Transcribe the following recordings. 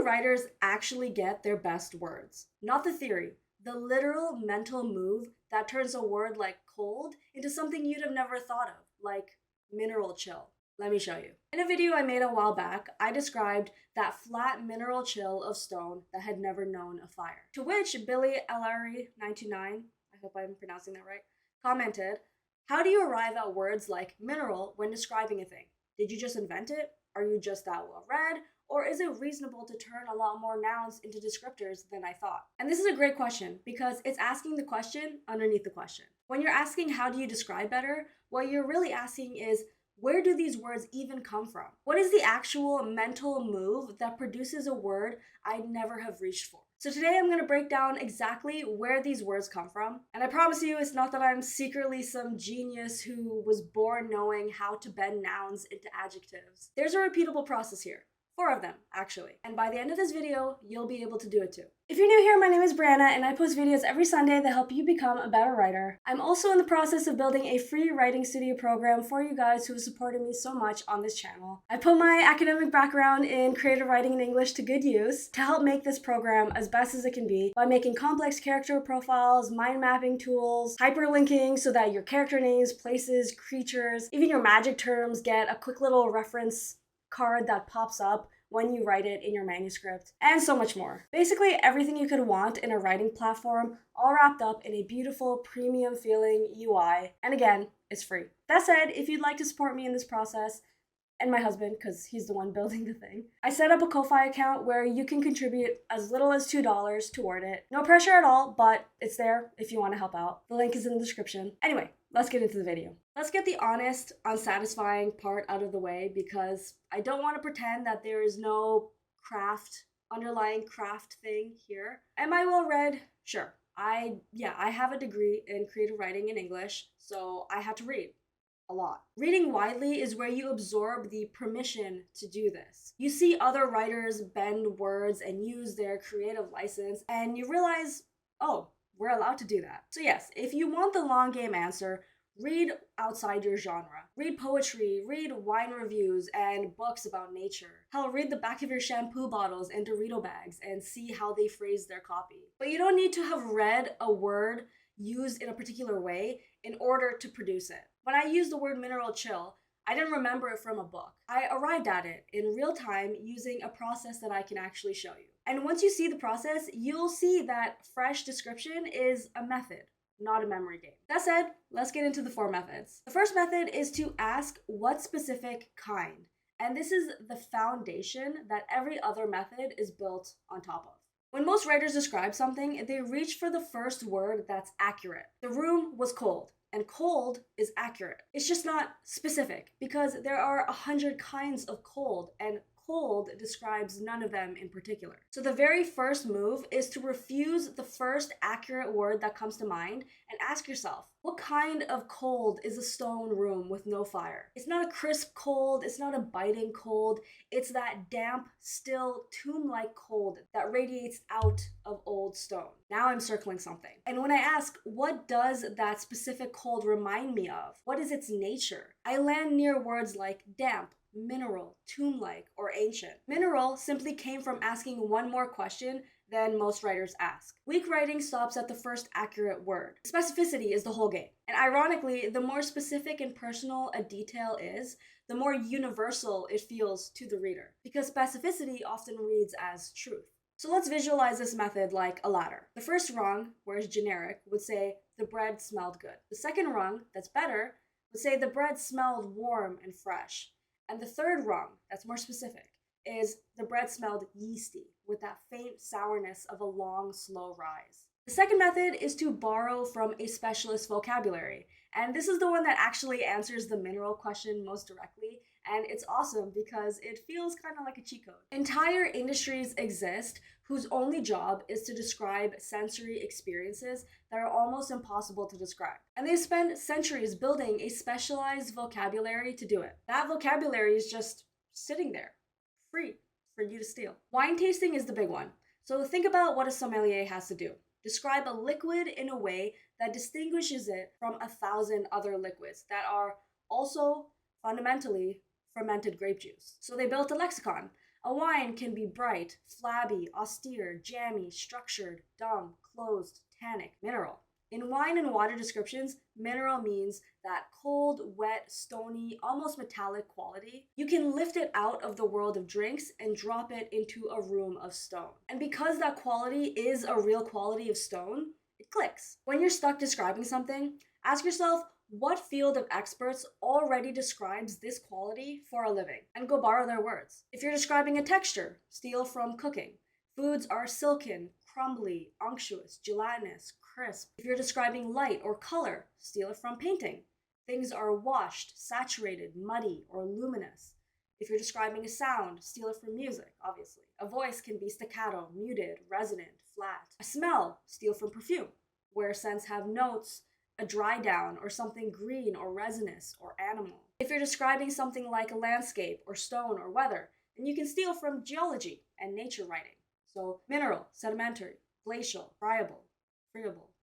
writers actually get their best words? Not the theory, the literal mental move that turns a word like cold into something you'd have never thought of, like mineral chill. Let me show you. In a video I made a while back, I described that flat mineral chill of stone that had never known a fire. To which Billy Ellery929, I hope I'm pronouncing that right, commented, "How do you arrive at words like mineral when describing a thing? Did you just invent it? Are you just that well read? Or is it reasonable to turn a lot more nouns into descriptors than I thought?" And this is a great question because it's asking the question underneath the question. When you're asking how do you describe better, what you're really asking is, where do these words even come from? What is the actual mental move that produces a word I'd never have reached for? So today I'm going to break down exactly where these words come from. And I promise you, it's not that I'm secretly some genius who was born knowing how to bend nouns into adjectives. There's a repeatable process here. 4 of them, actually. And by the end of this video, you'll be able to do it too. If you're new here, my name is Brianna, and I post videos every Sunday that help you become a better writer. I'm also in the process of building a free writing studio program for you guys who have supported me so much on this channel. I put my academic background in creative writing and English to good use to help make this program as best as it can be by making complex character profiles, mind mapping tools, hyperlinking so that your character names, places, creatures, even your magic terms get a quick little reference card that pops up when you write it in your manuscript, and so much more. Basically everything you could want in a writing platform, all wrapped up in a beautiful premium feeling UI, and again, it's free. That said, if you'd like to support me in this process, and my husband, because he's the one building the thing, I set up a Ko-Fi account where you can contribute as little as $2 toward it. No pressure at all, but it's there if you want to help out. The link is in the description. Anyway, let's get into the video. Let's get the honest, unsatisfying part out of the way because I don't want to pretend that there is no underlying craft thing here. Am I well read? Sure. I have a degree in creative writing in English, so I had to read a lot. Reading widely is where you absorb the permission to do this. You see other writers bend words and use their creative license, and you realize, oh, we're allowed to do that. So yes, if you want the long game answer, read outside your genre. Read poetry, read wine reviews and books about nature. Hell, read the back of your shampoo bottles and Dorito bags and see how they phrase their copy. But you don't need to have read a word used in a particular way in order to produce it. When I used the word mineral chill, I didn't remember it from a book. I arrived at it in real time using a process that I can actually show you. And once you see the process, you'll see that fresh description is a method, not a memory game. That said, let's get into the 4 methods. The first method is to ask what specific kind. And this is the foundation that every other method is built on top of. When most writers describe something, they reach for the first word that's accurate. The room was cold. And cold is accurate. It's just not specific because there are 100 kinds of cold and cold describes none of them in particular. So the very first move is to refuse the first accurate word that comes to mind and ask yourself, what kind of cold is a stone room with no fire? It's not a crisp cold, it's not a biting cold, it's that damp, still, tomb-like cold that radiates out of old stone. Now I'm circling something. And when I ask, what does that specific cold remind me of? What is its nature? I land near words like damp, mineral, tomb-like, or ancient. Mineral simply came from asking one more question than most writers ask. Weak writing stops at the first accurate word. Specificity is the whole game. And ironically, the more specific and personal a detail is, the more universal it feels to the reader, because specificity often reads as truth. So let's visualize this method like a ladder. The first rung, where it's generic, would say the bread smelled good. The second rung, that's better, would say the bread smelled warm and fresh. And the third rung, that's more specific, is the bread smelled yeasty, with that faint sourness of a long, slow rise. The second method is to borrow from a specialist vocabulary, and this is the one that actually answers the mineral question most directly, and it's awesome because it feels kind of like a cheat code. Entire industries exist whose only job is to describe sensory experiences that are almost impossible to describe. And they've spent centuries building a specialized vocabulary to do it. That vocabulary is just sitting there, free for you to steal. Wine tasting is the big one. So think about what a sommelier has to do. Describe a liquid in a way that distinguishes it from 1,000 other liquids that are also fundamentally fermented grape juice. So they built a lexicon, A wine can be bright, flabby, austere, jammy, structured, dumb, closed, tannic, mineral. In wine and water descriptions, mineral means that cold, wet, stony, almost metallic quality. You can lift it out of the world of drinks and drop it into a room of stone. And because that quality is a real quality of stone, it clicks. When you're stuck describing something, ask yourself, what field of experts already describes this quality for a living? And go borrow their words. If you're describing a texture, steal from cooking. Foods are silken, crumbly, unctuous, gelatinous, crisp. If you're describing light or color, steal it from painting. Things are washed, saturated, muddy, or luminous. If you're describing a sound, steal it from music, obviously. A voice can be staccato, muted, resonant, flat. A smell, steal from perfume, where scents have notes, a dry down, or something green or resinous or animal. If you're describing something like a landscape or stone or weather, then you can steal from geology and nature writing. So mineral, sedimentary, glacial, friable.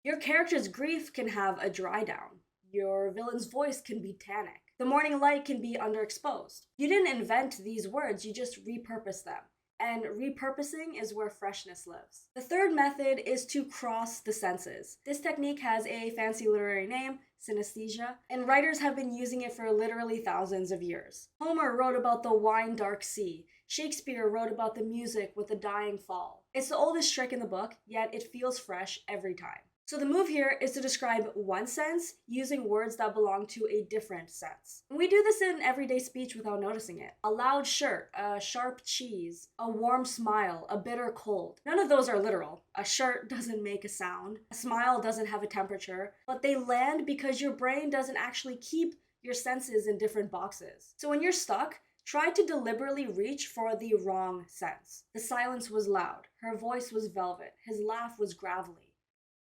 Your character's grief can have a dry down. Your villain's voice can be tannic. The morning light can be underexposed. You didn't invent these words, you just repurposed them. And repurposing is where freshness lives. The third method is to cross the senses. This technique has a fancy literary name, synesthesia, and writers have been using it for literally thousands of years. Homer wrote about the wine-dark sea. Shakespeare wrote about the music with the dying fall. It's the oldest trick in the book, yet it feels fresh every time. So the move here is to describe one sense using words that belong to a different sense. We do this in everyday speech without noticing it. A loud shirt, a sharp cheese, a warm smile, a bitter cold. None of those are literal. A shirt doesn't make a sound. A smile doesn't have a temperature, but they land because your brain doesn't actually keep your senses in different boxes. So when you're stuck, try to deliberately reach for the wrong sense. The silence was loud. Her voice was velvet. His laugh was gravelly.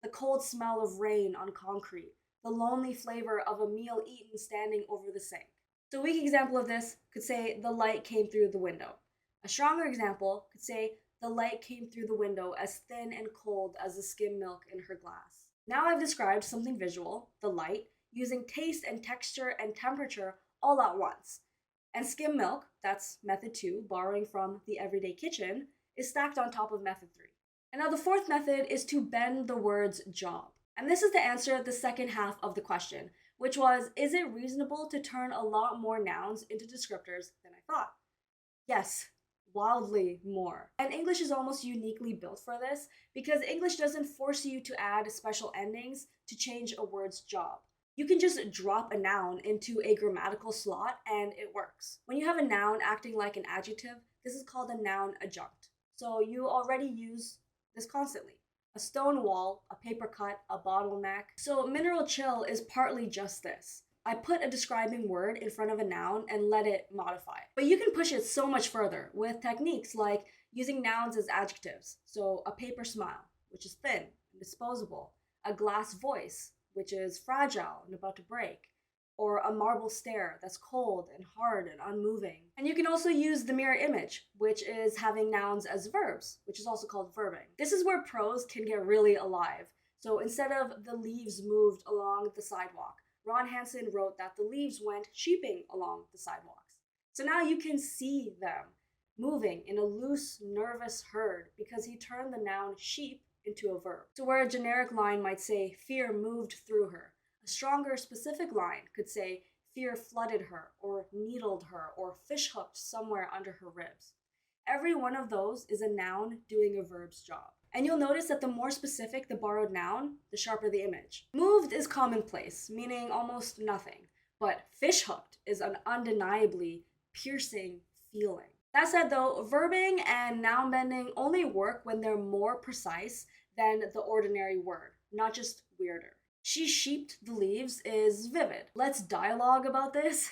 The cold smell of rain on concrete, the lonely flavor of a meal eaten standing over the sink. So a weak example of this could say, the light came through the window. A stronger example could say, the light came through the window as thin and cold as the skim milk in her glass. Now I've described something visual, the light, using taste and texture and temperature all at once. And skim milk, that's method 2, borrowing from the everyday kitchen, is stacked on top of method 3. And now the fourth method is to bend the word's job. And this is to answer the second half of the question, which was, is it reasonable to turn a lot more nouns into descriptors than I thought? Yes, wildly more. And English is almost uniquely built for this because English doesn't force you to add special endings to change a word's job. You can just drop a noun into a grammatical slot and it works. When you have a noun acting like an adjective, this is called a noun-adjunct. So you already use this constantly. A stone wall, a paper cut, a bottleneck. So mineral chill is partly just this. I put a describing word in front of a noun and let it modify. But you can push it so much further with techniques like using nouns as adjectives. So a paper smile, which is thin and disposable. A glass voice, which is fragile and about to break. Or a marble stare that's cold and hard and unmoving. And you can also use the mirror image, which is having nouns as verbs, which is also called verbing. This is where prose can get really alive. So instead of the leaves moved along the sidewalk, Ron Hansen wrote that the leaves went sheeping along the sidewalks. So now you can see them moving in a loose, nervous herd because he turned the noun sheep into a verb. So where a generic line might say, fear moved through her, a stronger specific line could say, fear flooded her, or needled her, or fish hooked somewhere under her ribs. Every one of those is a noun doing a verb's job. And you'll notice that the more specific the borrowed noun, the sharper the image. Moved is commonplace, meaning almost nothing, but fish hooked is an undeniably piercing feeling. That said though, verbing and noun bending only work when they're more precise than the ordinary word, not just weirder. She sheeped the leaves is vivid. Let's dialogue about this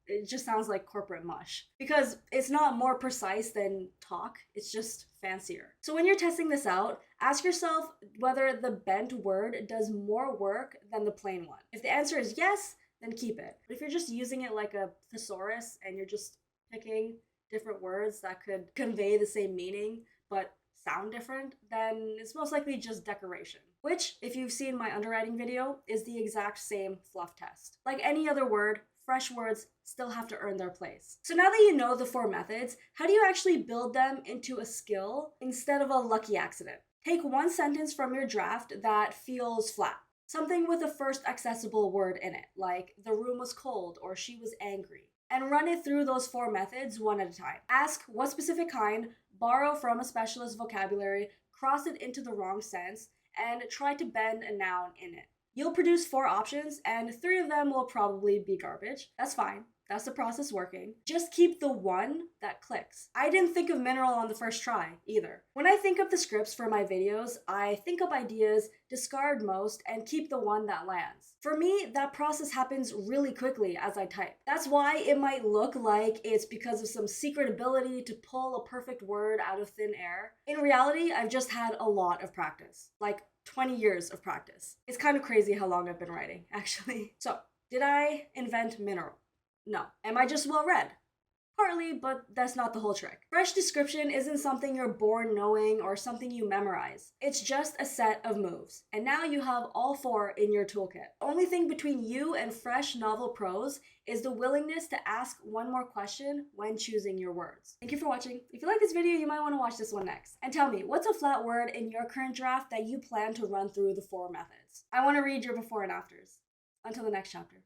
it just sounds like corporate mush. Because it's not more precise than talk, it's just fancier. So when you're testing this out, ask yourself whether the bent word does more work than the plain one. If the answer is yes, then keep it. But if you're just using it like a thesaurus and you're just picking different words that could convey the same meaning, but sound different, then it's most likely just decoration. Which, if you've seen my underwriting video, is the exact same fluff test. Like any other word, fresh words still have to earn their place. So now that you know the 4 methods, how do you actually build them into a skill instead of a lucky accident? Take one sentence from your draft that feels flat. Something with the first accessible word in it, like the room was cold or she was angry. And run it through those 4 methods one at a time. Ask what specific kind, borrow from a specialist vocabulary, cross it into the wrong sense, and try to bend a noun in it. You'll produce 4 options, and 3 of them will probably be garbage. That's fine. That's the process working. Just keep the one that clicks. I didn't think of mineral on the first try either. When I think of the scripts for my videos, I think up ideas, discard most, and keep the one that lands. For me, that process happens really quickly as I type. That's why it might look like it's because of some secret ability to pull a perfect word out of thin air. In reality, I've just had a lot of practice. Like 20 years of practice. It's kind of crazy how long I've been writing, actually. So, did I invent mineral? No. Am I just well read? Partly, but that's not the whole trick. Fresh description isn't something you're born knowing or something you memorize. It's just a set of moves. And now you have all 4 in your toolkit. The only thing between you and fresh novel prose is the willingness to ask one more question when choosing your words. Thank you for watching. If you like this video, you might want to watch this one next. And tell me, what's a flat word in your current draft that you plan to run through the 4 methods? I want to read your before and afters. Until the next chapter.